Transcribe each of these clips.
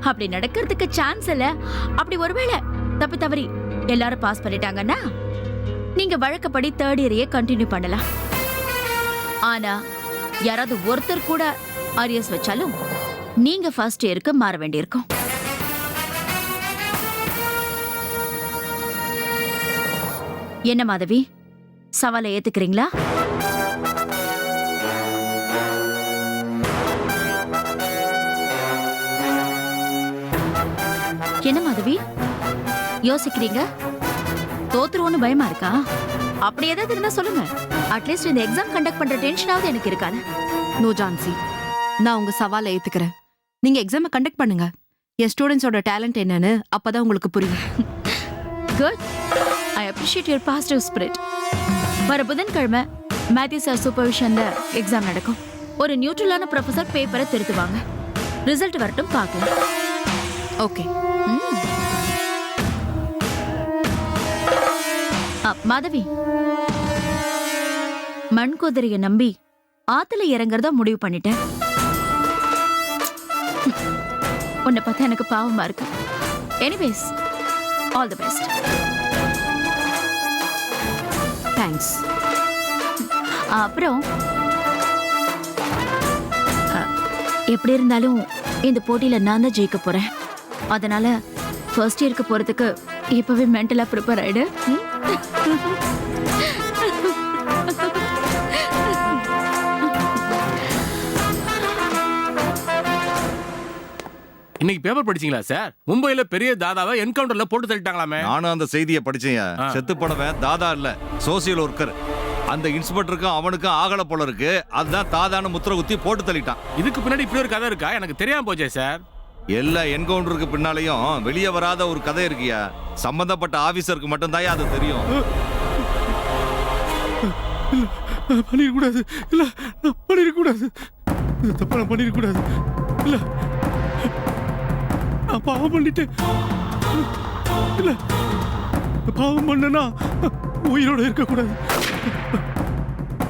அப்படி நடக்கிறதுக்கு சான்ஸ் இல்ல. அப்படி ஒருவேளை தப்பி தவறி எல்லாரும் பாஸ் பண்ணிட்டாங்கன்னா நீங்க வழக்கப்படி தேர்ட் இயரையே கண்டினியூ பண்ணலாம். ஆனா யாராவது ஒருத்தர் கூட அரியர்ஸ் வச்சாலும் நீங்க ஃபர்ஸ்ட் இயருக்கு மாற வேண்டியிருக்கும். என்ன மாதவி, சவாலை ஏத்துக்கிறீங்களா? என்ன மாதவி யோசிக்கிறீங்க? தோத்துருவோன்னு பயமா இருக்கா? அப்படி ஏதாவது இருந்தா சொல்லுங்க. அட்லீஸ்ட் இந்த எக்ஸாம் கண்டக்ட் பண்ற டென்ஷனாவது எனக்கு இருக்காது. நோ ஜான்சி, நான் உங்க சவாலை ஏத்துக்கிறேன். நீங்க எக்ஸாமை கண்டக்ட் பண்ணுங்க. என் ஸ்டூடெண்ட்ஸோட டேலண்ட் என்னன்னு அப்பதான் உங்களுக்கு புரியும். Good, I appreciate your positive spirit. வர புதன்கிழமை மேத்யூ சார் சூப்பர்விஷன்ல எக்ஸாம் நடக்கும். ஒரு நியூட்ரலான ப்ரொஃபசர் பேப்பரை திருத்துவாங்க. ரிசல்ட் வரட்டும், பார்க்கலாம். ஓகே. மாதவி, மண் குதிரைய நம்பி ஆத்துல இறங்குறதா முடிவு பண்ணிட்டேன். உன்னை பார்த்தா எனக்கு பாவமா இருக்கு. Anyways, all the best. Thanks. அப்புறம் எப்படி இருந்தாலும் இந்த போட்டியில நான் தான் ஜெயிக்க போறேன். அதனால ஃபர்ஸ்ட் இயருக்கு போறதுக்கு இப்பவே மென்டலா ப்ரிப்பேர் ஆயிடு. இன்னைக்கு பேப்பர் படிச்சீங்களா சார்? மும்பைல பெரிய தாதாவை என்கவுண்டர்ல போட்டு தள்ளிட்டாங்களாமே. நானும் அந்த செய்தியை படிச்சேன். செத்து போனவன் தாதா இல்ல, சோசியல் ஒர்க்கர். அந்த இன்ஸ்பெக்டருக்கும் அவனுக்கும் ஆகல போல இருக்கு. அதுதான் தாதான்னு முத்திர குத்தி போட்டு தள்ளிட்டான். இதுக்கு பின்னாடி இப்படி ஒரு கதை இருக்கா? எனக்கு தெரியாம போச்சே சார். எல்லா என்கவுண்டருக்கு பின்னாலையும் வெளியே வராத ஒரு கதை இருக்கியா. சம்பந்தப்பட்ட ஆபீசருக்கு மட்டும் தான் அது தெரியும். பண்ணிடக்கூடாது, இல்ல பண்ணிடக்கூடாது, தப்பா பண்ணிடக்கூடாது, இல்ல நான் பாவம் பண்ணிட்டேன். இல்ல பாவம் பண்ணனா உயிரோட இருக்கக்கூடாது,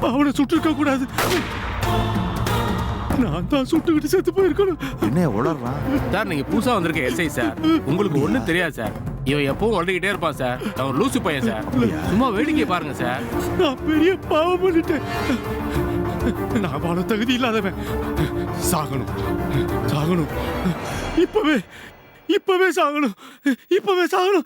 அவனை சுட்டு இருக்க கூடாது. நான் தான் சுட்டுக்கிட்டு செத்து போயிருக்கணும். என்ன உளறான் சார்? நீங்க புதுசா வந்திருக்க எஸ்ஐ சார், உங்களுக்கு ஒண்ணும் தெரியாது சார். இவன் எப்பவும் உடகிட்டே இருப்பான் சார். அவன் லூசு பையன் சார். சும்மா வேடிக்கை பாருங்க சார். நான் பெரிய பாவம் பண்ணிட்டேன். நான் வாழ தகுதி இல்லாதவன். சாகணும், சாகணும், இப்பவே இப்பவே சாகணும், இப்பவே சாகணும்.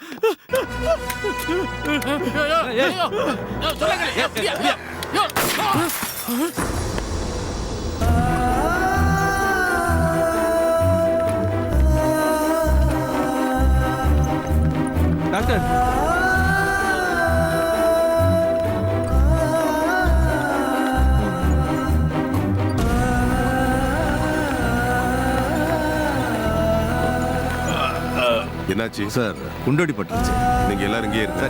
டாக்டர், என்னாச்சு சார்? குண்டடி பட்டுருச்சு. நீங்க எல்லாரும் இங்கே இருக்க.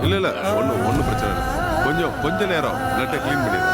இல்ல இல்ல, ஒன்னும் பிரச்சனை இல்லை. கொஞ்ச நேரம் பிளட்டை கிளீன் பண்ணிடுறோம்.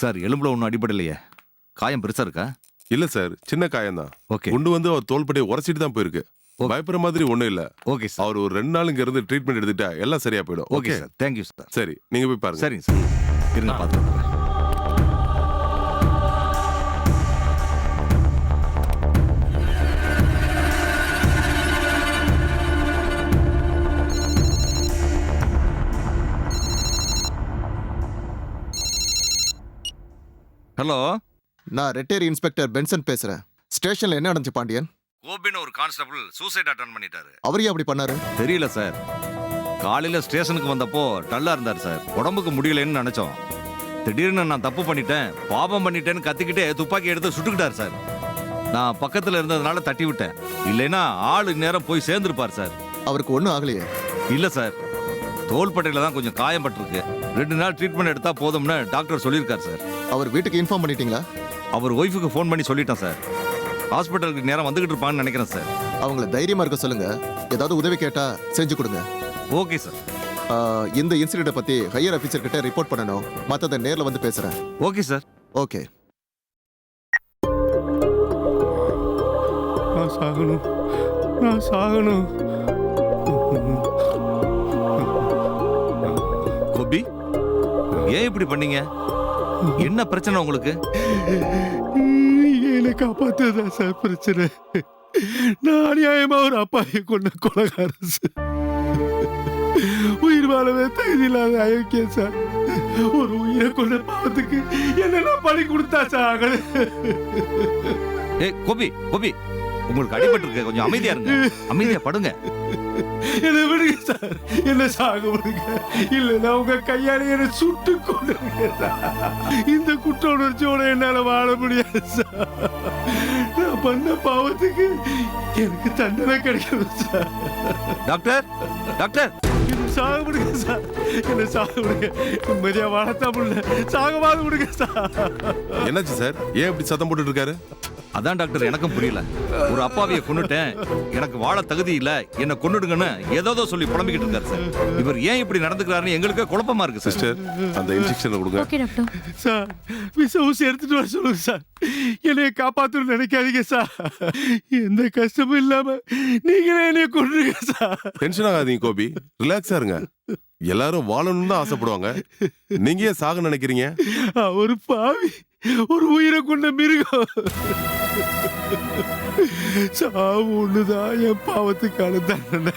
சார், எலும்புல ஒன்றும் அடிபடலையே. காயம் பெருசா இருக்கா? இல்ல சார், சின்ன காயம் தான். ஓகே. குண்டு வந்து அவர் தோள்பட்டையை உரசிட்டு தான் போயிருக்கு. பயப்படுற மாதிரி ஒண்ணும் இல்ல. Okay sir. அவர் ஒரு 2 நாள் இங்க இருந்து ட்ரீட்மெண்ட் எடுத்துட்டா எல்லாம் சரியா போயிடும். Okay sir, thank you sir. சரி, நீங்க போய் பாருங்க. சரிங்க சார், இருங்க பார்த்து வந்துடுறேன். ஹலோ, நான் ரிட்டையர் இன்ஸ்பெக்டர் பென்சன் பேசுறேன். ஸ்டேஷன்ல என்ன நடந்துச்சு பாண்டியன்? கோபின்னு ஒரு கான்ஸ்டபிள் சூசைட் அட்டன் பண்ணிட்டாரு. அவர் ஏன் அப்படி பண்ணாரு? தெரியல சார். காலையில ஸ்டேஷனுக்கு வந்தப்போ டல்லா இருந்தார் சார். உடம்புக்கு முடியலன்னு நினைச்சோம். திடீர்னு நான் தப்பு பண்ணிட்டேன், பாவம் பண்ணிட்டேன்னு கத்திக்கிட்டே துப்பாக்கி எடுத்து சுட்டுக்கிட்டார் சார். நான் பக்கத்துல இருந்ததுனால தட்டி விட்டேன். இல்லைன்னா ஆளு நேரம் போய் சேர்ந்துருப்பார் சார். அவருக்கு ஒன்றும் ஆகலையே? இல்ல சார், தோள்பட்டையில தான் கொஞ்சம் காயப்பட்டிருக்கு. 2 நாள் ட்ரீட்மெண்ட் எடுத்தா போதும்னு டாக்டர் சொல்லியிருக்கார் சார். அவர் வீட்டுக்கு இன்ஃபார்ம் பண்ணிட்டீங்களா? அவர் ஒய்ஃபுக்கு ஃபோன் பண்ணி சொல்லிட்டேன் சார். ஹாஸ்பிட்டலுக்கு நேரம் வந்துகிட்டு இருப்பான்னு நினைக்கிறேன் சார். அவங்கள தைரியமா இருக்க சொல்லுங்க. ஏதாவது உதவி கேட்டா செஞ்சு கொடுங்க. Okay sir. இந்த இன்சிடென்ட்டை பத்தி ஹையர் ஆஃபீஸர் கிட்ட ரிப்போர்ட் பண்ணணும். மற்றதை நேர்ல வந்து பேசுறேன். Okay sir. ஓகே. நான் சாகணும், நான் சாகணும். கோபி, ஏன் இப்படி பண்ணீங்க? என்ன பிரச்சனை உங்களுக்கு? என்னை காப்பாத்துதான் சார் பிரச்சனை. நான் அநியாயமா ஒரு அப்பாயை கொண்ட கொலைகாரன் சார். உயிர் வாழவே தகுதி இல்லாத அயோக்கியம் சார். ஒரு உயிரை கொண்ட பாவத்துக்கு என்னெல்லாம் பழி கொடுத்தா சார். ஏய் கோபி, கோபி, உங்களுக்கு அடிபட்டு இருக்கு, கொஞ்சம் அமைதியா இருங்க. அமைதியா படுங்க. என்ன விடுங்க சார், என்ன சாக விடுங்க. இல்லைன்னா உங்க கையால என்ன சுட்டு கொண்டுருங்க. இந்த குற்ற உணர்ச்சியோட என்னால வாழ முடியாது சார். நான் பண்ண பாவத்துக்கு எனக்கு தண்டனை கிடைக்கணும் சார். டாக்டர், டாக்டர், என்ன சாக விடுங்க சார், என்ன சாக விடுங்க. நிம்மதியா வாழத்தான் முடியல, சாகவாது விடுங்க சார். என்னாச்சு சார்? ஏன் இப்படி சத்தம் போட்டுட்டு இருக்காரு? அதான் டாக்டர் எனக்கும் புரியல. ஒரு அப்பாவியை கொன்னுட்டேன், எனக்கு வாழ தகுதி இல்ல, என்ன கொன்னுடுங்கன்னு ஏதோ சொல்லி புலம்பிக்கிட்டு இருக்காரு சார். இவர் ஏன் இப்படி நடந்துக்கிறாருன்னு எங்களுக்கு குழப்பமா இருக்கு சார். சிஸ்டர், அந்த இன்ஜெக்ஷனை கொடுங்க. Okay doctor. சார், விஷ ஊசி எடுத்துட்டு வர சொல்லுங்க சார். என்னைய காப்பாத்தணும்னு நினைக்காதீங்க சார். எந்த கஷ்டமும் இல்லாம நீங்களே என்னைய கொன்றுங்க சார். டென்ஷன் ஆகாதீங்க கோபி, ரிலாக்ஸா இருங்க. எல்லாரும் வாழணும்னு தான் ஆசைப்படுவாங்க. நீங்க ஏன் சாக நினைக்கிறீங்க? ஒரு பாவி, ஒரு உயிரை கொண்ட மிருகம். சாவு ஒண்ணுதான் என் பாவத்துக்கான தண்டனை.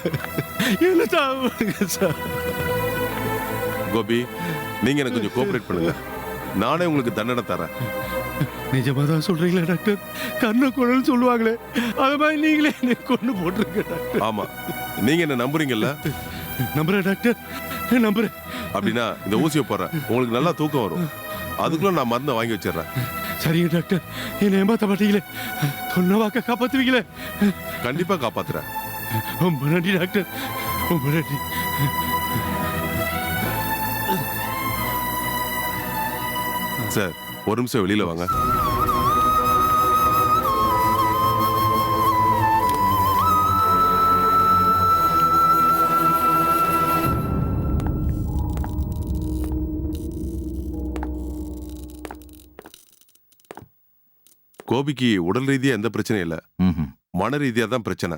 என்ன சாவு சார். கோபி, நீங்க எனக்கு கொஞ்சம் கோஆபரேட் பண்ணுங்க. நானே உங்களுக்கு தண்டனை தரேன். நிஜமா தான் சொல்றீங்களா டாக்டர்? கண்ண குழல் சொல்லுவாங்களே, அது மாதிரி நீங்களே என்னை கொண்டு போட்டுருங்க டாக்டர். ஆமா, நீங்க என்ன நம்புறீங்கல்ல? நம்புறேன் டாக்டர், நம்புறேன். அப்படின்னா இந்த ஊசியை போடுறேன், உங்களுக்கு நல்லா தூக்கம் வரும். அதுக்குள்ள நான் மருந்தை வாங்கி வச்சிடுறேன். சரிங்க டாக்டர், என்னை ஏமாத்த மாட்டீங்களே, சொன்ன வாக்க காப்பாத்துவீங்களே? கண்டிப்பா காப்பாத்துறேன். ரொம்ப நன்றி டாக்டர், ரொம்ப நன்றி. சார், ஒரு நிமிஷம் வெளியில வாங்க. கோபிக்கு உடல் ரீதியா எந்த பிரச்சனையும் இல்ல, ம்ஹும். மன ரீதியா தான் பிரச்சனை.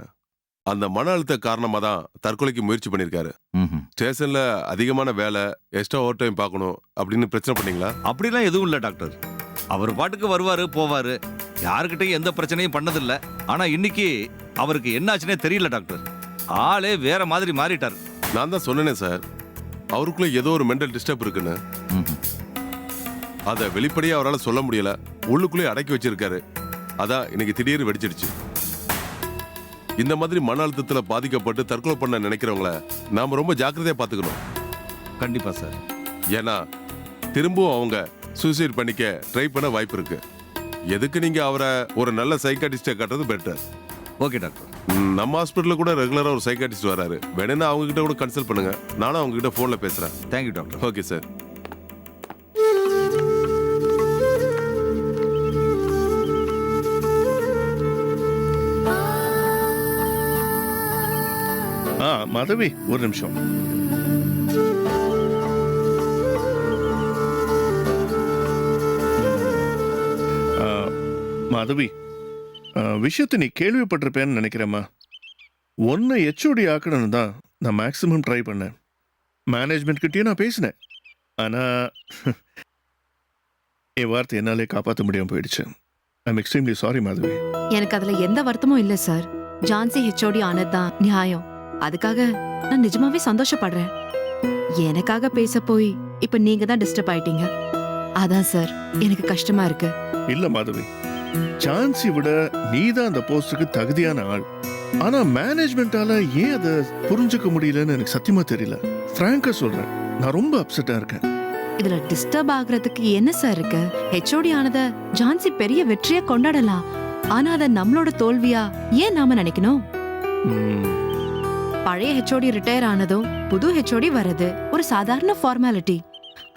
அந்த மன அழுத்த காரணமா தான் தற்கொலைக்கு முயற்சி பண்ணிருக்காரு. ம்ஹும். ஸ்டேஷன்ல அதிகமான வேலை, எக்ஸ்ட்ரா ஓவர் டைம் பார்க்கணும் அப்படின்னு பிரச்சனை பண்ணீங்களா? அப்படிலாம் எதுவும் இல்ல டாக்டர். அவர் பாட்டுக்கு வருவாரு போவாரு, யாருக்கிட்டையும் எந்த பிரச்சனையும் பண்ணதில்ல. ஆனா இன்னைக்கு அவருக்கு என்னாச்சுன்னே தெரியல டாக்டர். ஆளே வேற மாதிரி மாறிட்டார். நான் தான் சொன்னேனே சார், அவருக்குள்ள ஏதோ ஒரு மென்டல் டிஸ்டர்ப் இருக்குன்னு. ம்ஹும். அதை வெளிப்படையா அவரால் சொல்ல முடியல, உள்ளுக்குள்ளே அடக்கி வச்சிருக்காரு. அதான் இன்னைக்கு திடீர்னு வெடிச்சிடுச்சு. இந்த மாதிரி மன அழுத்தத்துல பாதிக்கப்பட்டு தற்கொலை பண்ண நினைக்கிறவங்கள நாம ரொம்ப ஜாக்கிரதையா பாத்துக்கணும். கண்டிப்பா சார். ஏன்னா திரும்பவும் அவங்க சூசைட் பண்ணிக்க ட்ரை பண்ண வாய்ப்பு இருக்கு. எதுக்கு நீங்க அவரை ஒரு நல்ல சைக்காட்டிஸ்டை காட்டுறது பெட்டர். Okay doctor. நம்ம ஹாஸ்பிட்டல்ல கூட ரெகுலரா ஒரு சைக்காட்டிஸ்ட் வராரு. வேணும்னா அவங்க கிட்ட கூட கன்சல்ட் பண்ணுங்க. நானும் அவங்க கிட்ட போன்ல பேசுறேன். Thank you doctor. Okay sir. Madhavi, ஒரு நிமிஷம். மாதவி, விஷயத்தை நீ கேள்விப்பட்டிருப்பேன்னு நினைக்கிறேம்மா. ஒன்னு ஹெச்ஓடி ஆக்கணும்னு தான் நான் மேக்ஸிமம் ட்ரை பண்ணேன். மேனேஜ்மெண்ட் கிட்டேயும் நான் பேசினேன். ஆனா என் வார்த்தை என்னாலே காப்பாற்ற முடியாம போயிடுச்சு. I'm extremely sorry Madhavi. எனக்கு அதுல எந்த வருத்தமும் இல்ல சார். ஜான்சி ஹெச்ஓடி ஆனதுதான் நியாயம். அதுக்காக நான் நிஜமாவே சந்தோஷப்படுறேன். எனக்காக பேச போய் இப்ப நீங்க தான் டிஸ்டர்ப் ஆயிட்டீங்க. அதான் சார் எனக்கு கஷ்டமா இருக்கு. இல்ல மாதவி, சான்ஸை விட நீதான் அந்த போஸ்டுக்கு தகுதியான ஆள். ஆனா மேனேஜ்மெண்டால ஏன் அதை புரிஞ்சுக்க முடியலன்னு எனக்கு சத்தியமா தெரியல. பிராங்கா சொல்றேன், நான் ரொம்ப அப்செட்டா இருக்கேன். இதுல டிஸ்டர்ப் ஆகுறதுக்கு என்ன சார் இருக்கு? ஹெச்ஓடி ஆனத ஜான்சி பெரிய வெற்றியா கொண்டாடலாம். ஆனா அத நம்மளோட தோல்வியா ஏன் நாம நினைக்கணும்? ம், பழைய ஹெச்ஓடி ரிட்டையர் ஆனதும் புது ஹெச்ஓடி வரது ஒரு சாதாரண ஃபார்மாலிட்டி.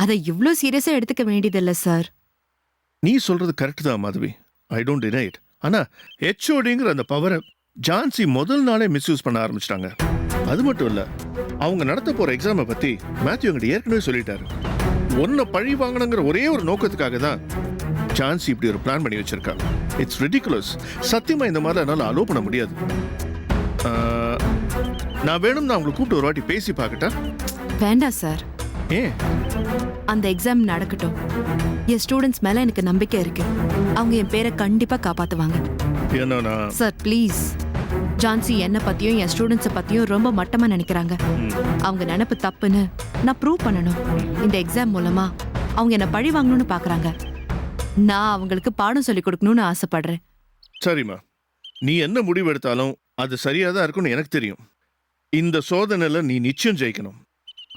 அதை இவ்ளோ சீரியஸா எடுத்துக்க வேண்டியதில்ல சார். நீ சொல்றது கரெக்ட் தான் Madhavi, I don't deny it. ஆனா ஹெச்ஓடிங்கிற அந்த பவரை ஜான்சி முதல் நாளே மிஸ்யூஸ் பண்ண ஆரம்பிச்சிட்டாங்க. அது மட்டும் இல்ல, அவங்க நடத்த போற எக்ஸாமை பத்தி மேத்யூ என்கிட்ட ஏற்கனவே சொல்லிட்டாரு. ஒன்ன பழி வாங்கணுங்கிற ஒரே ஒரு நோக்கத்துக்காக தான் ஜான்சி இப்படி ஒரு பிளான் பண்ணி வச்சிருக்காங்க. It's ridiculous. சத்தியமா இந்த மாதிரி என்னால அலோவ் பண்ண முடியாது. நான் வேணும்னு அவங்களை கூப்பிட்டு ஒரு வாட்டி பேசி பார்க்கட்டா? வேண்டாம் சார். ஏன்? அந்த எக்ஸாம் நடக்கட்டும். என் ஸ்டூடெண்ட்ஸ் மேல எனக்கு நம்பிக்கை இருக்கு. அவங்க என் பேரை கண்டிப்பா காப்பாத்துவாங்க. ஏன்னா சார் ப்ளீஸ். ஜான்சி என்ன பத்தியும் என் ஸ்டூடெண்ட்ஸை பத்தியும் ரொம்ப மட்டமா நினைக்கிறாங்க. அவங்க நினைப்பு தப்புன்னு நான் ப்ரூவ் பண்ணணும். இந்த எக்ஸாம் மூலமா அவங்க என்ன பழி வாங்கணும்னு பாக்குறாங்க. நான் அவங்களுக்கு பாடம் சொல்லி கொடுக்கணும்னு ஆசைப்படுறேன். சரிம்மா, நீ என்ன முடிவு எடுத்தாலும் அது சரியா தான் இருக்கும்னு எனக்கு தெரியும். இந்த சோதனையில நீ நிச்சயம் ஜெயிக்கணும்.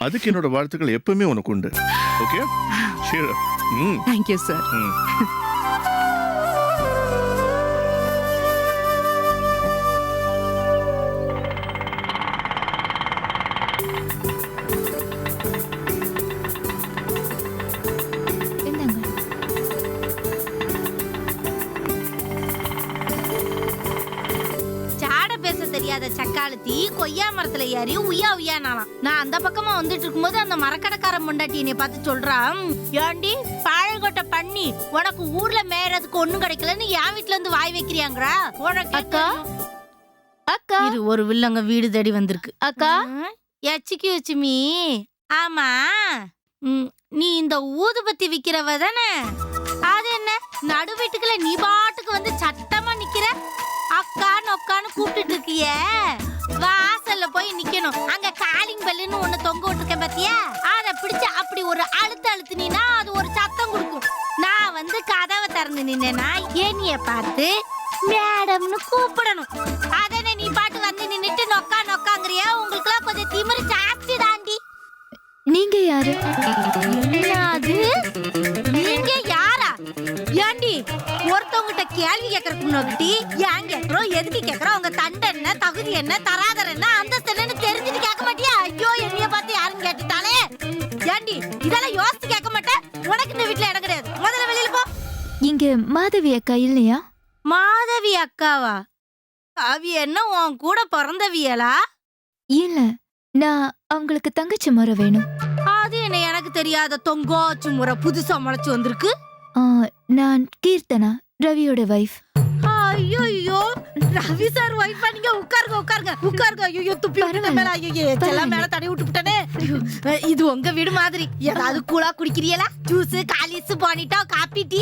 அதுக்கு என்னோட வாழ்த்துக்கள் எப்பவுமே உனக்கு உண்டு. ஓகே? ஷூர். Thank you sir. தெரியாத சக்காலத்தி கொய்யா மரத்துல ஏறி உய்யா உய்யானாலாம். நான் அந்த பக்கமா வந்துட்டு இருக்கும்போது அந்த மரக்கடைக்காரன் பொண்டாட்டி என்னைய பார்த்து சொல்றான், ஏண்டி பாழகொட்டை பண்ணி உனக்கு ஊர்ல மேயறதுக்கு ஒண்ணும் கிடைக்கலன்னு என் வீட்டுல இருந்து வாய் வைக்கிறியாங்கறா உனக்கு. அக்கா அக்கா இது ஒரு வில்லங்க வீடு தேடி வந்திருக்கு. அக்கா எச்சிக்கு வச்சுமி. ஆமா, நீ இந்த ஊதுபத்தி விக்கிறவ தானே? அது என்ன நடு வீட்டுக்குள்ள நீ பாட்டுக்கு வந்து சத்தமா நிக்கிற? அக்கா நொக்கான்னு கூப்பிட்டு இருக்கிய, வாசல்ல போய் நிக்கணும். அங்க காலிங் பெல்லுன்னு ஒண்ணு தொங்க விட்டுருக்கேன் பாத்தியா? அத பிடிச்சு அப்படி ஒரு அழுத்தினா அது ஒரு சத்தம் கொடுக்கும். நான் வந்து கதவை திறந்து நின்னா ஏனிய பார்த்து மேடம்னு கூப்பிடணும். அதனை நீ பாட்டு வந்து நின்னுட்டு நொக்கா நொக்காங்கறியா? உங்களுக்கு எல்லாம் கொஞ்சம் திமிரு ஜாஸ்தி தாண்டி. நீங்க யாரு? என்னது நீங்க யாரா? ஏண்டி ஒருத்தவங்கிட்ட கேள்வி கேட்கறதுக்கு முன்னாடி ஏன் கேட்கறோம், எதுக்கு கேட்கறோம், உங்க தண்டை என்ன, தகுதி என்ன, தராதரம் என்ன, அந்தஸ்து என்னன்னு தெரிஞ்சுட்டு கேட்க மாட்டியா? ஐயோ, என்னைய பார்த்து யாரும் கேட்டுட்டாலே. ஏண்டி இதெல்லாம் யோசிச்சு கேட்க மாட்டேன். உனக்கு இந்த வீட்டுல இடம் கிடையாது. முதல்ல வெளியில போ. இங்க மாதவி அக்கா இல்லையா? மாதவி அக்காவா? அவி என்ன உன் கூட பிறந்தவியலா? இல்ல, நான் அவங்களுக்கு தங்கச்சி முறை வேணும். அது என்ன எனக்கு தெரியாத தொங்காச்சு முறை புதுசா முளைச்சு வந்திருக்கு. நான் கீர்த்தனா, ரவியோட வைஃப். ஐயோ, ரவி சார் வைஃபா? நீங்க உட்காருங்க. ஐயோ, துப்பி மேல, ஐயோ எல்லாம் மேல தடவி விட்டுட்டனே. இது உங்க வீடு மாதிரி. ஏதாவது கூலா குடிக்கிறீங்களா? Juice, Kallis, போனிட்டா, coffee, tea,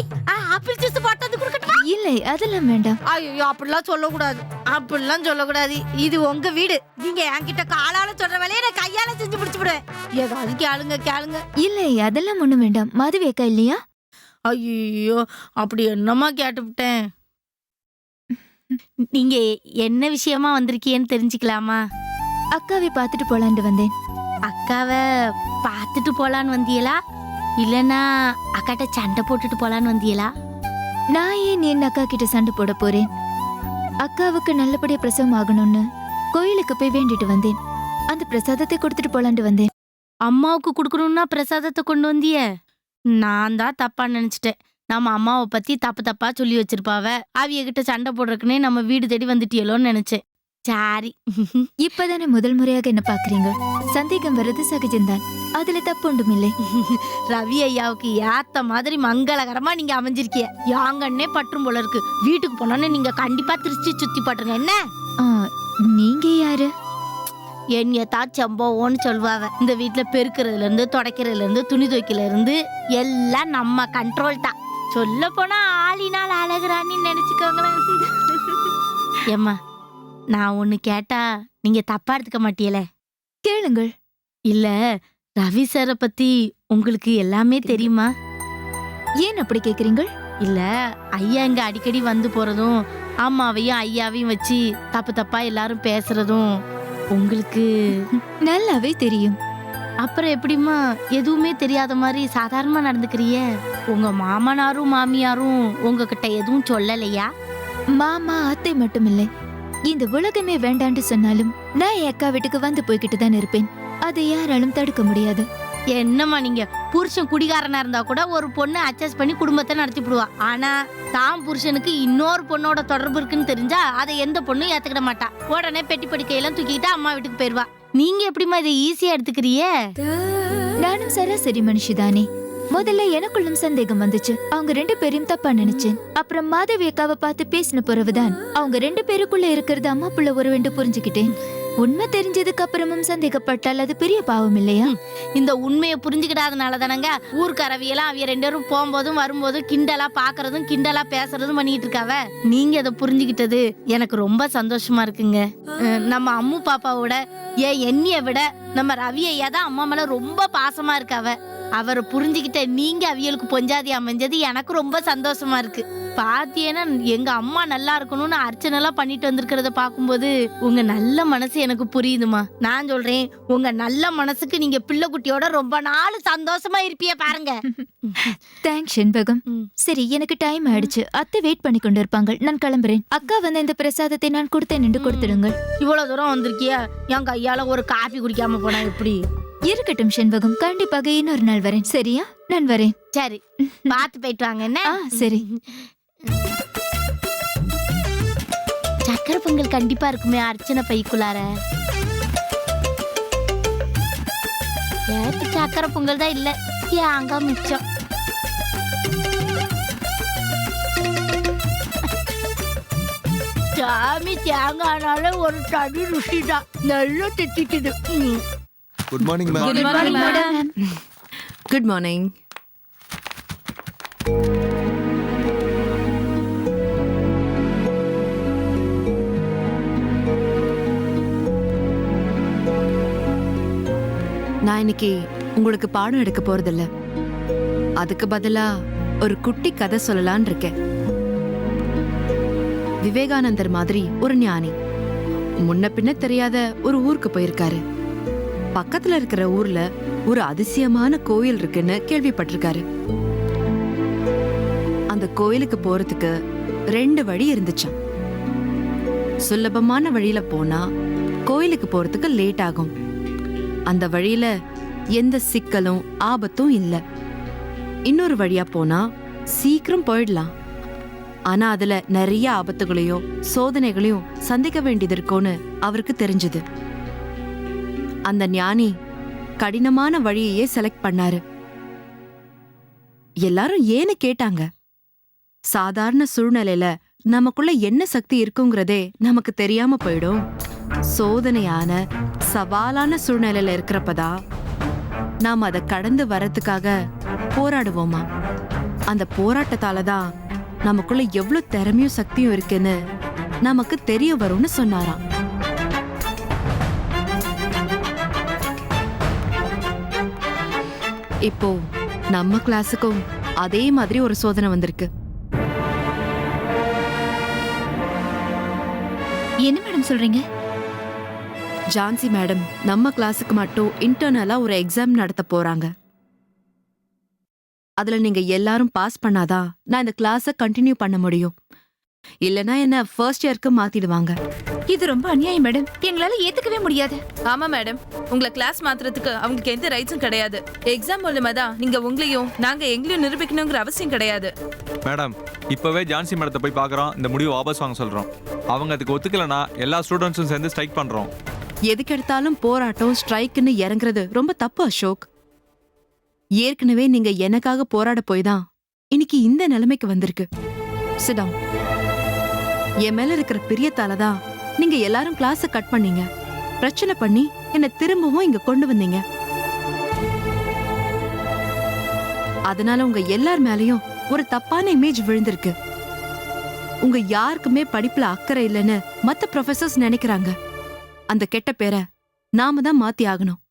apple juice போட்டு வந்து குடுக்கட்டுமா? இல்லை, அதெல்லாம் வேண்டாம். ஐயோ, அப்படிலாம் சொல்லக்கூடாது. இது உங்க வீடு. நீங்க என்கிட்ட காலால சொல்ற வேலையை நான் கையால செஞ்சு முடிச்சு விடுவேன். ஏதாவது கேளுங்க. இல்லை, அதெல்லாம் ஒண்ணும் வேண்டாம். மாதவி அக்கா இல்லையா? ஐயோ, அப்படி என்னமா கேட்டுவிட்டேன். நீங்க என்ன விஷயமா வந்திருக்கீன்னு தெரிஞ்சுக்கலாமா? அக்காவை பார்த்துட்டு போலான்னு வந்தேன். அக்காவை பார்த்துட்டு போலான்னு வந்தியலா, இல்லனா அக்காட்ட சண்டை போட்டுட்டு போலான்னு வந்தியலா? நான் ஏன் என் அக்கா கிட்ட சண்டை போட போறேன்? அக்காவுக்கு நல்லபடியா பிரசவம் ஆகணும்னு கோயிலுக்கு போய் வேண்டிட்டு வந்தேன். அந்த பிரசாதத்தை கொடுத்துட்டு போலான்னு வந்தேன். அம்மாவுக்கு கொடுக்கணும்னா பிரசாதத்தை கொண்டு வந்திய? நான் தான் தப்பா நினைச்சிட்டேன். நம்ம அம்மாவை பத்தி தப்பா சொல்லி வச்சிருப்பாவ. அவிய கிட்ட சண்டை போடுறதுக்குன்னே நம்ம வீடு தேடி வந்துட்டியலோன்னு நினைச்சேன். சாரி. இப்பதானே முதல் முறையாக என்ன பாக்குறீங்க. சந்தேகம் வர்றது சகஜம்தான். அதுல தப்பு ஒன்றும் இல்லை. ரவி ஐயாவுக்கு ஏத்த மாதிரி மங்களகரமா நீங்க அமைஞ்சிருக்கிய. யாங்கன்னே பற்றும் போல இருக்கு. வீட்டுக்கு போனோன்னு நீங்க கண்டிப்பா திருச்சி சுத்தி பட்டுருங்க. என்ன நீங்க யாரு? என்னையத்தா செம்போன்னு சொல்லுவாவ. இந்த வீட்டுல பெருக்கிறதுல இருந்து துடைக்கிறதுல இருந்து துணி துவைக்கல இருந்து எல்லாம் நம்ம கண்ட்ரோல் தான். சொல்ல போனா ஆளினால் அழகுறான்னு நினைச்சுக்கோங்களேன். ஏம்மா, நான் ஒண்ணு கேட்டா நீங்க தப்பா எடுத்துக்க மாட்டியல? கேளுங்கள். இல்ல, ரவி சாரை பத்தி உங்களுக்கு எல்லாமே தெரியுமா? ஏன் அப்படி கேக்குறீங்க? இல்ல ஐயா இங்க அடிக்கடி வந்து போறதும் அம்மாவையும் ஐயாவையும் வச்சு தப்பு தப்பா எல்லாரும் பேசுறதும் உங்களுக்கு நல்லாவே தெரியும். அப்புறம் எப்படிம்மா எதுவுமே தெரியாத மாதிரி சாதாரணமா நடந்துக்கிறிய? உங்க மாமனாரும் மாமியாரும் உங்ககிட்ட எதுவும் சொல்லலையா? மாமா அத்தை மட்டும் இல்லை, இந்த உலகமே வேண்டான்னு சொன்னாலும் நான் என் அக்கா வீட்டுக்கு வந்து போய்கிட்டு தான் இருப்பேன். அதை யாராலும் தடுக்க முடியாது. என்னம்மா நீங்க புருஷன் குடிகாரனா இருந்தா கூட ஒரு பொண்ணு அட்ஜஸ்ட் பண்ணி குடும்பத்தை நடத்திவிடுவா. ஆனா தான் புருஷனுக்கு இன்னொரு பொண்ணோட தொடர்பு இருக்குன்னு தெரிஞ்சா அதை எந்த பொண்ணும் ஏத்துக்கிட மாட்டா. உடனே பெட்டி படிக்கையெல்லாம் தூக்கிட்டு அம்மா வீட்டுக்கு போயிருவா. நீங்க எப்படிமா இதை ஈஸியா எடுத்துக்கிறிய? நானும் சராசரி மனுஷிதானே. முதல்ல எனக்குள்ளும் சந்தேகம் வந்துச்சு. அவங்க 2 பேரையும் தப்பா நினைச்சேன். அப்புறம் மாதவி அக்காவை பார்த்து பேசின பிறகுதான் அவங்க 2 பேருக்குள்ள இருக்கிறது அம்மா புள்ள உறவுன்னு புரிஞ்சுக்கிட்டேன். உண்மை தெரிஞ்சதுக்கு அப்புறமும் சந்தேகப்பட்டால் அது பெரிய பாவம் இல்லையா? இந்த உண்மையை புரிஞ்சுக்கிடாதனால தானங்க ஊர்க்கரவியெல்லாம் அவிய 2 பேரும் போகும்போதும் வரும்போதும் கிண்டலா பாக்குறதும் கிண்டலா பேசுறதும் பண்ணிட்டு இருக்காவ. நீங்க அதை புரிஞ்சுக்கிட்டது எனக்கு ரொம்ப சந்தோஷமா இருக்குங்க. நம்ம அம்மு பாப்பாவோட என்னைய விட நம்ம ரவி ஐயா தான் அம்மா மேல ரொம்ப பாசமா இருக்காவ. அவரை புரிஞ்சுக்கிட்ட நீங்க அவியலுக்கு பொஞ்சாதி அமைஞ்சது எனக்கு ரொம்ப சந்தோஷமா இருக்கு. பாத்தியேன்னா எங்க அம்மா நல்லா இருக்கணும்னு அர்ச்சனை எல்லாம் பண்ணிட்டு வந்திருக்கிறத பாக்கும்போது உங்க நல்ல மனசு எனக்கு புரியுதுமா. நான் சொல்றேன், உங்க நல்ல மனசுக்கு நீங்க பிள்ளை குட்டியோட ரொம்ப நாள் சந்தோஷமா இருப்பிய பாருங்க. தேங்க்ஸ் செண்பகம். சரி, எனக்கு டைம் ஆயிடுச்சு. அத்தை வெயிட் பண்ணி கொண்டு இருப்பாங்க. நான் கிளம்புறேன். அக்கா வந்து இந்த பிரசாதத்தை நான் கொடுத்தேன் என்று கொடுத்துடுங்கள். இவ்வளவு தூரம் வந்திருக்கியா, என் கையால ஒரு காபி குடிக்காம போனா எப்படி? இருக்கட்டும் செண்பகம், கண்டிப்பாக இன்னொரு நாள் வரேன். சரியா? நான் வரேன். சரி, பார்த்து போயிட்டு வாங்க. என்ன? சரி. சக்கரை பொங்கல் கண்டிப்பா இருக்குமே அர்ச்சனை பைக்குள்ளார. சக்கரை பொங்கல் தான் இல்ல, தேங்காய் மிச்சம். சாமி தேங்காய்னால ஒரு தனி ருசிதான். நல்லா திட்டிக்குது. Good morning ma'am. Good morning madam. Good morning. நான் இன்னைக்கு உங்களுக்கு பாடம் எடுக்க போறதில்ல. அதுக்கு பதிலா ஒரு குட்டி கதை சொல்லலான் இருக்கேன். விவேகானந்தர் மாதிரி ஒரு ஞானி முன்ன பின்ன தெரியாத ஒரு ஊருக்கு போயிருக்காரு. பக்கத்துல இருக்கிற ஊர்ல ஒரு அதிசயமான கோயில் இருக்குன்னு கேள்விப்பட்டிருக்காரு. அந்த கோயிலுக்கு போறதுக்கு 2 வழி இருந்துச்சாம். சுலபமான வழியில போனா கோயிலுக்கு போறதுக்கு லேட் ஆகும். அந்த வழியில எந்த சிக்கலும் ஆபத்தும் இல்ல. இன்னொரு வழியா போனா சீக்கிரம் போயிடலாம். ஆனா அதுல நிறைய ஆபத்துகளையும் சோதனைகளையும் சந்திக்க வேண்டியது இருக்கும்னு அவருக்கு தெரிஞ்சது. அந்த ஞானி கடினமான வழியையே செலக்ட் பண்ணாரு. எல்லாரும் ஏன்னு கேட்டாங்க. சாதாரண சூழ்நிலையில நமக்குள்ள என்ன சக்தி இருக்குங்கிறதே நமக்கு தெரியாம போயிடும். சோதனையான சவாலான சூழ்நிலையில இருக்கிறப்பதான் நாம் அதை கடந்து வரதுக்காக போராடுவோமா. அந்த போராட்டத்தாலதான் நமக்குள்ள எவ்வளவு திறமையும் சக்தியும் இருக்குன்னு நமக்கு தெரிய வரும்னு சொன்னாராம். இப்போ நம்ம கிளாஸுக்கும் அதே மாதிரி ஒரு சோதனை வந்திருக்கு. என்ன மேடம் சொல்றீங்க? ஜான்சி மேடம் நம்ம கிளாஸுக்கு மட்டும் இன்டர்னலா ஒரு எக்ஸாம் நடத்த போறாங்க. அதுல நீங்க எல்லாரும் பாஸ் பண்ணாதான் நான் இந்த கிளாஸ கண்டினியூ பண்ண முடியும். இல்லனா என்ன ஃபர்ஸ்ட் இயருக்கு மாத்திடுவாங்க. இது ரொம்ப அநியாயம் மேடம். எங்களால ஏத்துக்கவே முடியாது. ஆமா மேடம், உங்களை கிளாஸ் மாத்துறதுக்கு அவங்களுக்கு எந்த ரைட்ஸும் கிடையாது. எக்ஸாம் மூலமா தான் நீங்க உங்களையும் நாங்க எங்களையும் நிரூபிக்கணுங்கிற அவசியம் கிடையாது. மேடம், இப்பவே ஜான்சி மேடத்தை போய் பார்க்குறோம். இந்த முடிவு வாபஸ் வாங்க சொல்றோம். அவங்க அதுக்கு ஒத்துக்கலனா எல்லா ஸ்டூடெண்ட்ஸும் சேர்ந்து ஸ்ட்ரைக் பண்றோம். எதுக்கு எடுத்தாலும் போராட்டம் ஸ்ட்ரைக்குன்னு இறங்குறது ரொம்ப தப்பு அசோக். ஏற்கனவே நீங்க எனக்காக போராட போய் தான் இன்னைக்கு இந்த நிலைமைக்கு வந்திருக்கு. Sit down. என் மேல இருக்கிற பிரியத்தால தான் நீங்க எல்லாரும் கிளாஸ கட் பண்ணீங்க, பிரச்சனை பண்ணி என்ன திரும்பவும் இங்க கொண்டு வந்தீங்க. அதனால உங்க எல்லார் மேலயும் ஒரு தப்பான இமேஜ் விழுந்திருக்கு. உங்க யாருக்குமே படிப்புல அக்கறை இல்லைன்னு மத்த ப்ரொஃபசர்ஸ் நினைக்கிறாங்க. அந்த கெட்ட பேரை நாம தான் மாத்தி ஆகணும்.